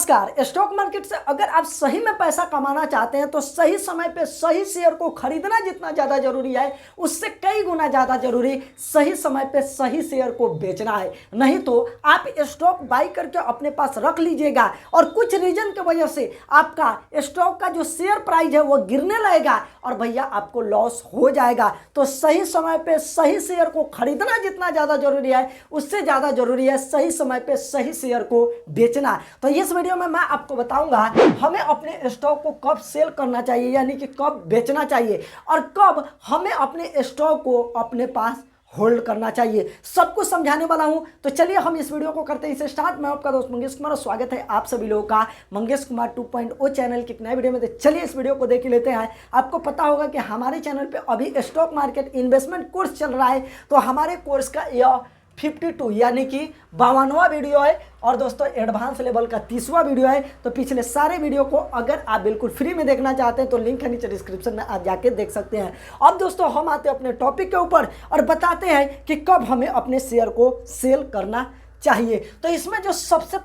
नमस्कार। Stock market से अगर आप सही में पैसा कमाना चाहते हैं तो सही समय पे सही शेयर को खरीदना जितना ज़्यादा जरूरी है उससे कई गुना ज़्यादा जरूरी सही समय पे सही शेयर को बेचना है। नहीं तो आप स्टॉक बाई करके अपने पास रख लीजिएगा और कुछ रीजन की वजह से आपका स्टॉक का जो शेयर प्राइस है वो गिरने लगेगा और भैया आपको लॉस हो जाएगा। तो सही समय पे सही शेयर को खरीदना जितना ज़्यादा जरूरी है उससे ज़्यादा जरूरी है सही समय पे सही शेयर को बेचना। तो इस वीडियो में मैं आपको बताऊंगा हमें अपने स्टॉक को कब सेल करना चाहिए यानी कि कब बेचना चाहिए और कब हमें अपने स्टॉक को अपने पास होल्ड करना चाहिए, सब कुछ समझाने वाला हूं। तो चलिए हम इस वीडियो को करते हैं इसे स्टार्ट। मैं आपका दोस्त मंगेश कुमार और स्वागत है आप सभी लोगों का मंगेश कुमार 2.0 चैनल के एक नए वीडियो में। तो चलिए इस वीडियो को देख लेते हैं। आपको पता होगा कि हमारे चैनल पे अभी स्टॉक मार्केट इन्वेस्टमेंट कोर्स चल रहा है। तो हमारे कोर्स का यह 52 यानी कि 52वां वीडियो है और दोस्तों एडवांस लेवल का 30वां वीडियो है। तो पिछले सारे वीडियो को अगर आप बिल्कुल फ्री में देखना चाहते हैं तो लिंक है नीचे डिस्क्रिप्शन में, आप जाके देख सकते हैं। अब दोस्तों हम आते हैं अपने टॉपिक के ऊपर और बताते हैं कि कब हमें अपने शेयर को सेल करना चाहिए। तो इसमें जो सबसे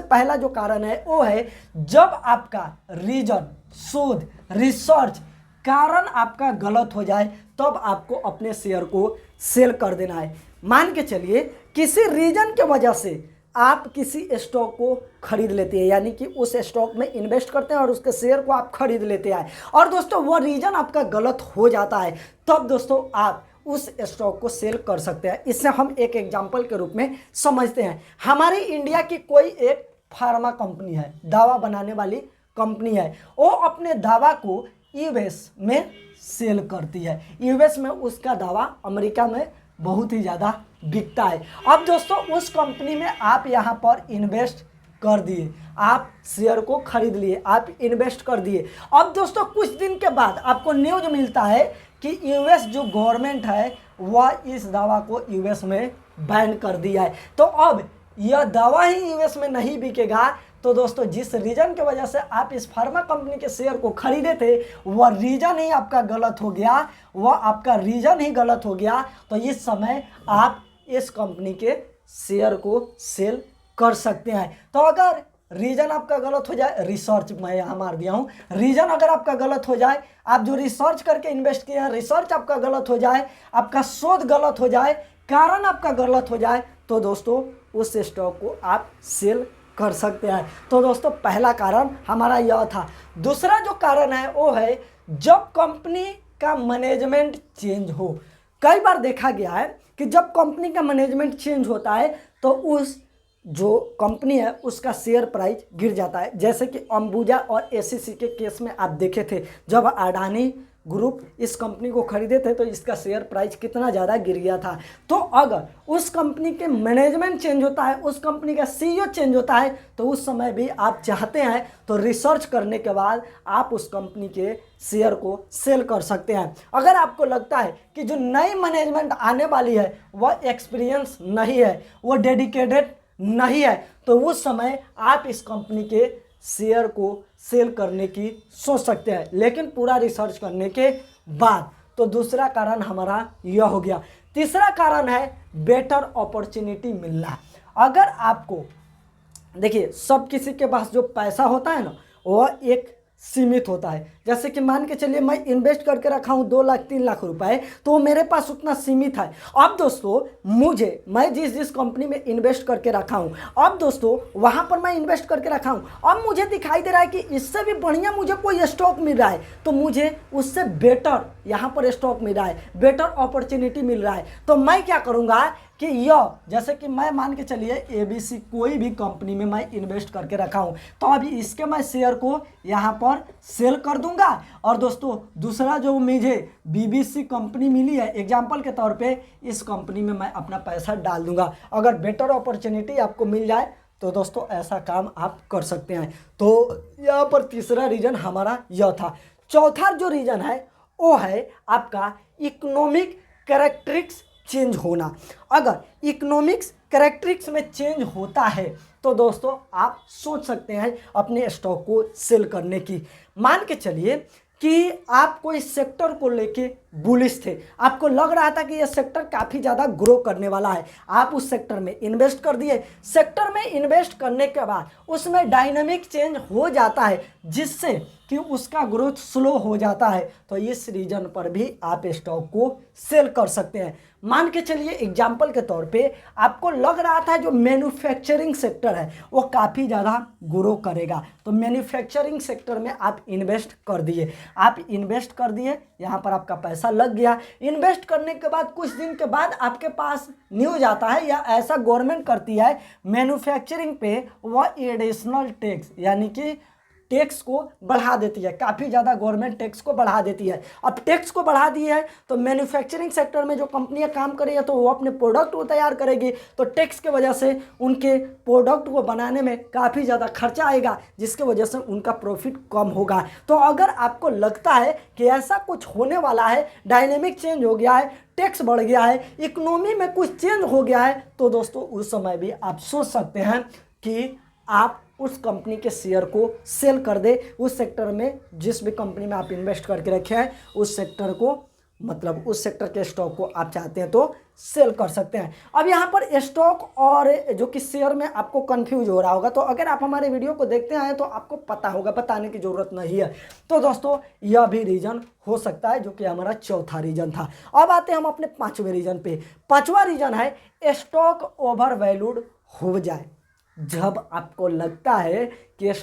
पहला जो कारण है वो है जब आपका रीजन, शोध, रिसर्च कारण आपका गलत हो जाए तब आपको अपने शेयर को सेल कर देना है। मान के चलिए किसी रीजन के वजह से आप किसी स्टॉक को खरीद लेते हैं यानी कि उस स्टॉक में इन्वेस्ट करते हैं और उसके शेयर को आप खरीद लेते हैं और दोस्तों वो रीजन आपका गलत हो जाता है, तब दोस्तों आप उस स्टॉक को सेल कर सकते हैं। इससे हम एक एग्जांपल के रूप में समझते हैं। हमारी इंडिया की कोई एक फार्मा कंपनी है, दवा बनाने वाली कंपनी है, वो अपने दवा को यूएस में सेल करती है। यूएस में उसका दवा अमेरिका में बहुत ही ज़्यादा बिकता है। अब दोस्तों उस कंपनी में आप यहाँ पर इन्वेस्ट कर दिए, आप शेयर को खरीद लिए, आप इन्वेस्ट कर दिए। अब दोस्तों कुछ दिन के बाद आपको न्यूज़ मिलता है कि यूएस जो गवर्नमेंट है वह इस दवा को यूएस में बैन कर दिया है। तो अब यह दवा ही यूएस में नहीं बिकेगा। तो दोस्तों जिस रीजन की वजह से आप इस फार्मा कंपनी के शेयर को खरीदे थे वह रीजन ही आपका गलत हो गया, वह आपका रीजन ही गलत हो गया। तो इस समय आप इस कंपनी के शेयर को सेल कर सकते हैं। तो अगर रीजन आपका गलत हो जाए, रिसर्च मैं यहाँ मार दिया हूँ, रीजन अगर आपका गलत हो जाए, आप जो रिसर्च करके इन्वेस्ट किए हैं रिसर्च आपका गलत हो जाए, आपका शोध गलत हो जाए, कारण आपका गलत हो जाए, तो दोस्तों उस स्टॉक को आप सेल कर सकते हैं। तो दोस्तों पहला कारण हमारा यह था। दूसरा जो कारण है वो है जब कंपनी का मैनेजमेंट चेंज हो। कई बार देखा गया है कि जब कंपनी का मैनेजमेंट चेंज होता है तो उस जो कंपनी है उसका शेयर प्राइस गिर जाता है। जैसे कि अंबुजा और एसीसी के केस में आप देखे थे, जब अडानी ग्रुप इस कंपनी को खरीदे थे तो इसका शेयर प्राइस कितना ज़्यादा गिर गया था। तो अगर उस कंपनी के मैनेजमेंट चेंज होता है, उस कंपनी का सीईओ चेंज होता है, तो उस समय भी आप चाहते हैं तो रिसर्च करने के बाद आप उस कंपनी के शेयर को सेल कर सकते हैं। अगर आपको लगता है कि जो नई मैनेजमेंट आने वाली है वह एक्सपीरियंस नहीं है, वह डेडिकेटेड नहीं है, तो उस समय आप इस कंपनी के शेयर को सेल करने की सोच सकते हैं, लेकिन पूरा रिसर्च करने के बाद। तो दूसरा कारण हमारा यह हो गया। तीसरा कारण है बेटर अपॉर्चुनिटी मिलना। अगर आपको देखिए सब किसी के पास जो पैसा होता है ना वह एक सीमित होता है। जैसे कि मान के चलिए मैं इन्वेस्ट करके रखा हूँ 2 लाख 3 लाख रुपए, तो मेरे पास उतना सीमित है। अब दोस्तों मैं जिस कंपनी में इन्वेस्ट करके रखा हूँ, अब दोस्तों वहाँ पर मैं इन्वेस्ट करके रखा हूँ, अब मुझे दिखाई दे रहा है कि इससे भी बढ़िया मुझे कोई स्टॉक मिल रहा है, तो मुझे उससे बेटर यहाँ पर स्टॉक मिल रहा है, बेटर अपॉर्चुनिटी मिल रहा है। तो मैं क्या करूँगा कि यह जैसे कि मैं मान के चलिए एबीसी कोई भी कंपनी में मैं इन्वेस्ट करके रखा हूं, तो अभी इसके मैं शेयर को यहां पर सेल कर दूंगा। और दोस्तों दूसरा जो मुझे बीबीसी कंपनी मिली है एग्जांपल के तौर पे, इस कंपनी में मैं अपना पैसा डाल दूंगा। अगर बेटर अपॉर्चुनिटी आपको मिल जाए तो दोस्तों ऐसा काम आप कर सकते हैं। तो यहाँ पर तीसरा रीजन हमारा यह था। चौथा जो रीजन है वो है आपका इकोनॉमिक कैरेक्टरिस्टिक्स चेंज होना। अगर इकोनॉमिक्स कैरेक्टरिस्टिक्स में चेंज होता है तो दोस्तों आप सोच सकते हैं अपने स्टॉक को सेल करने की। मान के चलिए कि आप कोई सेक्टर को लेके बुलिश थे, आपको लग रहा था कि ये सेक्टर काफ़ी ज़्यादा ग्रो करने वाला है, आप उस सेक्टर में इन्वेस्ट कर दिए। सेक्टर में इन्वेस्ट करने के बाद उसमें डायनामिक चेंज हो जाता है जिससे कि उसका ग्रोथ स्लो हो जाता है, तो इस रीजन पर भी आप स्टॉक को सेल कर सकते हैं। मान के चलिए एग्जाम्पल के तौर पे आपको लग रहा था जो मैन्युफैक्चरिंग सेक्टर है वो काफ़ी ज़्यादा ग्रो करेगा, तो मैन्युफैक्चरिंग सेक्टर में आप इन्वेस्ट कर दिए। आप इन्वेस्ट कर दिए, यहाँ पर आपका पैसा लग गया। इन्वेस्ट करने के बाद कुछ दिन के बाद आपके पास न्यूज आता है या ऐसा गवर्नमेंट करती है मैन्युफैक्चरिंग पे वह एडिशनल टैक्स यानी कि टैक्स को बढ़ा देती है, काफ़ी ज़्यादा गवर्नमेंट टैक्स को बढ़ा देती है। अब टैक्स को बढ़ा दी है तो मैन्युफैक्चरिंग सेक्टर में जो कंपनियां काम कर रही है तो वो अपने प्रोडक्ट को तैयार करेगी, तो टैक्स की वजह से उनके प्रोडक्ट को बनाने में काफ़ी ज़्यादा खर्चा आएगा, जिसके वजह से उनका प्रॉफिट कम होगा। तो अगर आपको लगता है कि ऐसा कुछ होने वाला है, डायनेमिक चेंज हो गया है, टैक्स बढ़ गया है, इकोनॉमी में कुछ चेंज हो गया है, तो दोस्तों उस समय भी आप सोच सकते हैं कि आप उस कंपनी के शेयर को सेल कर दे। उस सेक्टर में जिस भी कंपनी में आप इन्वेस्ट करके रखे हैं उस सेक्टर को, मतलब उस सेक्टर के स्टॉक को आप चाहते हैं तो सेल कर सकते हैं। अब यहाँ पर स्टॉक और जो कि शेयर में आपको कंफ्यूज हो रहा होगा, तो अगर आप हमारे वीडियो को देखते आए तो आपको पता होगा, बताने की ज़रूरत नहीं है। तो दोस्तों यह भी रीज़न हो सकता है जो कि हमारा चौथा रीज़न था। अब आते हैं हम अपने पाँचवें रीज़न पे। पाँचवा रीज़न है स्टॉक ओवर वैल्यूड हो जाए। जब आपको लगता है कि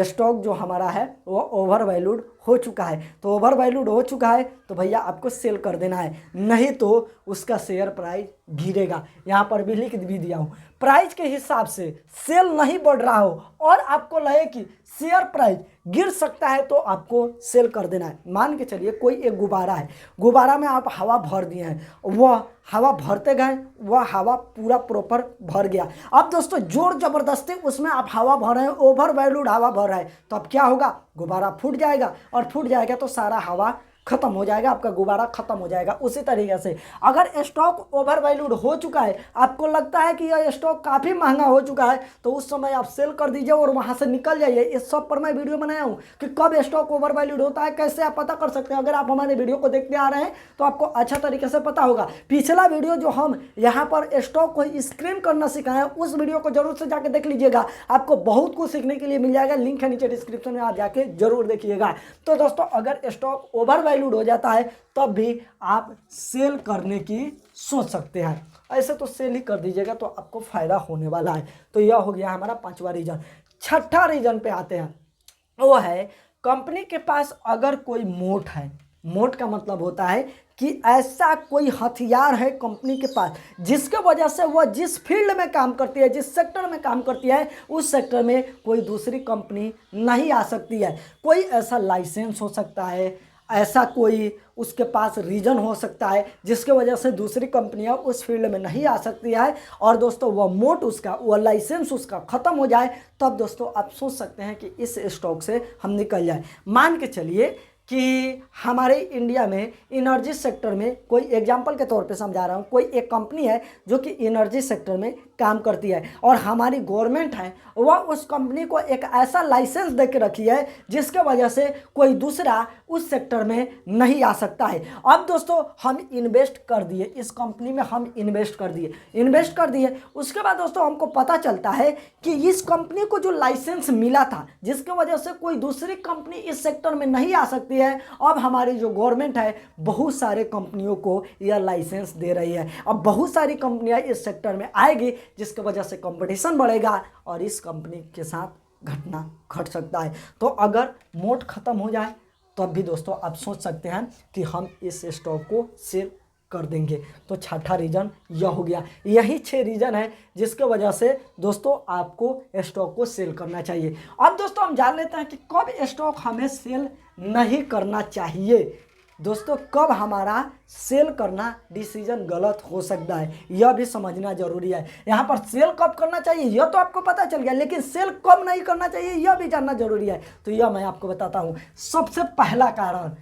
स्टॉक जो हमारा है वो ओवर वैल्यूड हो चुका है, तो ओवर वैल्यूड हो चुका है तो भैया आपको सेल कर देना है, नहीं तो उसका शेयर प्राइस गिरेगा। यहाँ पर भी लिख भी दिया हूँ, प्राइस के हिसाब से सेल नहीं बढ़ रहा हो और आपको लगे कि शेयर प्राइस गिर सकता है तो आपको सेल कर देना है। मान के चलिए कोई एक गुब्बारा है, गुब्बारा में आप हवा भर दिए हैं, वह हवा भरते गए, वह हवा पूरा प्रॉपर भर गया। अब दोस्तों जोर ज़बरदस्ती उसमें आप हवा भर रहे हैं, ओवर वैल्यूड हवा भर रहा है, तो अब क्या होगा, गुब्बारा फूट जाएगा, और फूट जाएगा तो सारा हवा खत्म हो जाएगा, आपका गुब्बारा खत्म हो जाएगा। उसी तरीके से अगर स्टॉक ओवर वैल्यूड हो चुका है, आपको लगता है कि यह स्टॉक काफ़ी महंगा हो चुका है, तो उस समय आप सेल कर दीजिए और वहां से निकल जाइए। इस सब पर मैं वीडियो बनाया हूं कि कब स्टॉक ओवर वैल्यूड होता है, कैसे आप पता कर सकते हैं। अगर आप हमारे वीडियो को देखते आ रहे हैं तो आपको अच्छा तरीके से पता होगा। पिछला वीडियो जो हम यहाँ पर स्टॉक को स्क्रीन करना सिखाए उस वीडियो को जरूर से जाके देख लीजिएगा, आपको बहुत कुछ सीखने के लिए मिल जाएगा। लिंक है नीचे डिस्क्रिप्शन में, आप जाके जरूर देखिएगा। तो दोस्तों अगर स्टॉक ओवर वैल्यूड हो जाता है तब भी आप सेल करने की सोच सकते हैं, ऐसे तो सेल ही कर दीजिएगा तो आपको फायदा होने वाला है। तो यह हो गया हमारा पांचवा रीजन। छठा रीजन पे आते हैं, वो है कंपनी के पास अगर कोई मोट है। मोट का मतलब होता है कि ऐसा कोई हथियार है कंपनी के पास जिसके वजह से वह जिस फील्ड में काम करती है, जिस सेक्टर में काम करती है, उस सेक्टर में कोई दूसरी कंपनी नहीं आ सकती है। कोई ऐसा लाइसेंस हो सकता है, ऐसा कोई उसके पास रीजन हो सकता है जिसके वजह से दूसरी कंपनियां उस फील्ड में नहीं आ सकती है, और दोस्तों वह मोट उसका, वह लाइसेंस उसका ख़त्म हो जाए, तब दोस्तों आप सोच सकते हैं कि इस स्टॉक से हम निकल जाए। मान के चलिए कि हमारे इंडिया में एनर्जी सेक्टर में, कोई एग्जांपल के तौर पे समझा रहा हूँ, कोई एक कंपनी है जो कि एनर्जी सेक्टर में काम करती है और हमारी गवर्नमेंट है वह उस कंपनी को एक ऐसा लाइसेंस दे के रखी है जिसके वजह से कोई दूसरा उस सेक्टर में नहीं आ सकता है। अब दोस्तों हम इन्वेस्ट कर दिए इस कंपनी में, हम इन्वेस्ट कर दिए, उसके बाद दोस्तों हमको पता चलता है कि इस कंपनी को जो लाइसेंस मिला था जिसके वजह से कोई दूसरी कंपनी इस सेक्टर में नहीं आ सकती है, अब हमारी जो गवर्नमेंट है बहुत सारे कंपनियों को यह लाइसेंस दे रही है। अब बहुत सारी कंपनियां इस सेक्टर में आएगी जिसकी वजह से कंपटीशन बढ़ेगा और इस कंपनी के साथ घटना घट सकता है। तो अगर मोट खत्म हो जाए तब भी दोस्तों आप सोच सकते हैं कि हम इस स्टॉक को सेल कर देंगे। तो छठा रीजन यह हो गया। यही 6 रीजन है जिसके वजह से दोस्तों आपको स्टॉक को सेल करना चाहिए। अब दोस्तों हम जान लेते हैं कि कब स्टॉक हमें सेल नहीं करना चाहिए। दोस्तों कब हमारा सेल करना डिसीजन गलत हो सकता है यह भी समझना जरूरी है। यहाँ पर सेल कब करना चाहिए यह तो आपको पता चल गया, लेकिन सेल कब नहीं करना चाहिए यह भी जानना जरूरी है। तो यह मैं आपको बताता हूँ। सबसे पहला कारण,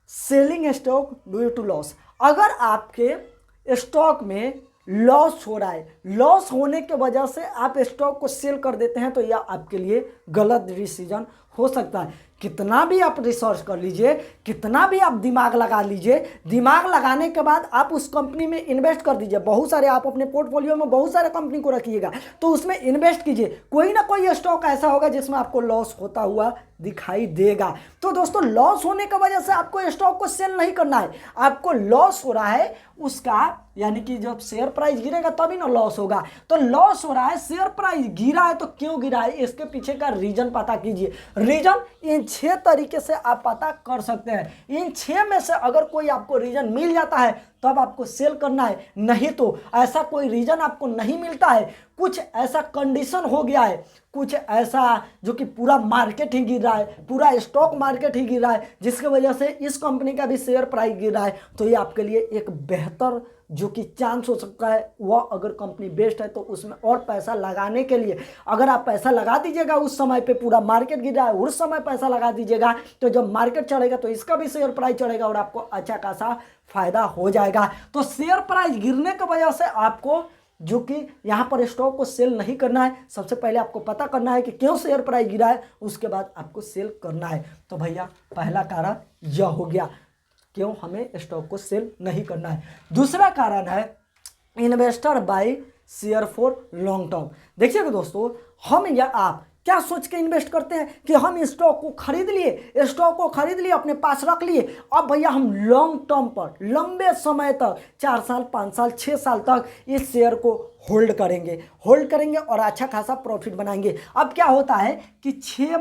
selling stock due to loss. अगर आपके स्टॉक में लॉस हो रहा है, लॉस होने के वजह से आप स्टॉक को सेल कर देते हैं तो यह आपके लिए गलत डिसीजन हो सकता है। कितना भी आप रिसर्च कर लीजिए, कितना भी आप दिमाग लगा लीजिए, दिमाग लगाने के बाद आप उस कंपनी में इन्वेस्ट कर दीजिए। बहुत सारे आप अपने पोर्टफोलियो में बहुत सारे कंपनी को रखिएगा तो उसमें इन्वेस्ट कीजिए, कोई ना कोई स्टॉक ऐसा होगा जिसमें आपको लॉस होता हुआ दिखाई देगा। तो दोस्तों लॉस होने की वजह से आपको स्टॉक को सेल नहीं करना है। आपको लॉस हो रहा है उसका, यानी कि जब शेयर प्राइस गिरेगा तभी ना लॉस होगा। तो लॉस हो रहा है, शेयर प्राइस गिरा है तो क्यों गिरा है, इसके पीछे का रीजन पता कीजिए। रीजन इन 6 तरीके से आप पता कर सकते हैं। इन 6 में से अगर कोई आपको रीजन मिल जाता है तब आपको सेल करना है, नहीं तो ऐसा कोई रीजन आपको नहीं मिलता है, कुछ ऐसा कंडीशन हो गया है, कुछ ऐसा जो कि पूरा मार्केट ही गिर रहा है, पूरा स्टॉक मार्केट ही गिर रहा है, जिसकी वजह से इस कंपनी का भी शेयर प्राइस गिर रहा है, तो ये आपके लिए एक बेहतर जो कि चांस हो सकता है। वह अगर कंपनी बेस्ट है तो उसमें और पैसा लगाने के लिए अगर आप पैसा लगा दीजिएगा उस समय पे, पूरा मार्केट गिर रहा है उस समय पैसा लगा दीजिएगा तो जब मार्केट चढ़ेगा तो इसका भी शेयर प्राइस चढ़ेगा और आपको अच्छा खासा फायदा हो जाएगा। तो शेयर प्राइस गिरने की वजह से आपको जो कि यहाँ पर स्टॉक को सेल नहीं करना है। सबसे पहले आपको पता करना है कि क्यों शेयर प्राइस गिरा है, उसके बाद आपको सेल करना है। तो भैया पहला कारण यह हो गया क्यों हमें स्टॉक को सेल नहीं करना है। दूसरा कारण है investor buy share for long term. देखिएगा दोस्तों, हम या आप क्या सोच के इन्वेस्ट करते हैं कि हम स्टॉक को खरीद लिए, स्टॉक को खरीद लिए, अपने पास रख लिए, अब भैया हम लॉन्ग टर्म पर लंबे समय तक 4 साल 5 साल 6 साल तक इस शेयर को होल्ड करेंगे और अच्छा खासा प्रॉफिट बनाएंगे। अब क्या होता है कि 6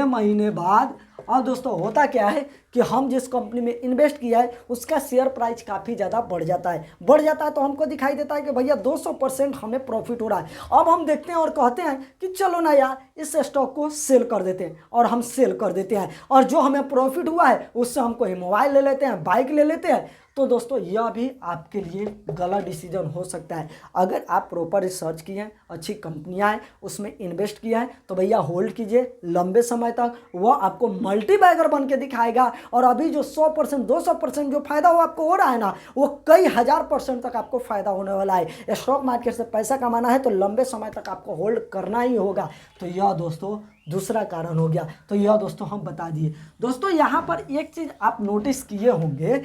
महीने बाद और दोस्तों होता क्या है कि हम जिस कंपनी में इन्वेस्ट किया है उसका शेयर प्राइस काफ़ी ज़्यादा बढ़ जाता है तो हमको दिखाई देता है कि भैया 200% हमें प्रॉफिट हो रहा है। अब हम देखते हैं और कहते हैं कि चलो ना यार इस स्टॉक को सेल कर देते हैं, और हम सेल कर देते हैं और जो हमें प्रॉफिट हुआ है उससे हम कोई मोबाइल ले लेते हैं, बाइक ले लेते हैं। तो दोस्तों यह भी आपके लिए गलत डिसीजन हो सकता है। अगर आप प्रॉपर रिसर्च किए हैं, अच्छी कंपनियां हैं, उसमें इन्वेस्ट किया है तो भैया होल्ड कीजिए लंबे समय तक, वह आपको मल्टी बैगर बन के दिखाएगा। और अभी जो 100% 200% जो फायदा वो आपको हो रहा है ना, वो कई हजार % तक आपको फायदा होने वाला है। स्टॉक मार्केट से पैसा कमाना है तो लंबे समय तक आपको होल्ड करना ही होगा। तो यह दोस्तों दूसरा कारण हो गया। तो यह दोस्तों हम बता दिए। दोस्तों यहाँ पर एक चीज़ आप नोटिस किए होंगे,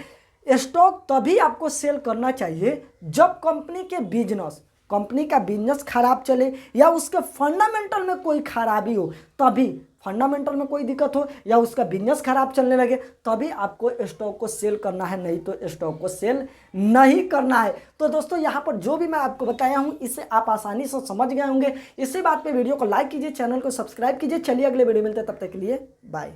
स्टॉक तभी आपको सेल करना चाहिए जब कंपनी का बिजनेस खराब चले या उसके फंडामेंटल में कोई खराबी हो, तभी फंडामेंटल में कोई दिक्कत हो या उसका बिजनेस खराब चलने लगे तभी आपको स्टॉक को सेल करना है, नहीं तो स्टॉक को सेल नहीं करना है। तो दोस्तों यहाँ पर जो भी मैं आपको बताया हूँ इसे आप आसानी से समझ गए होंगे। इसी बात पे वीडियो को लाइक कीजिए, चैनल को सब्सक्राइब कीजिए। चलिए अगले वीडियो मिलते हैं, तब तक के लिए बाय।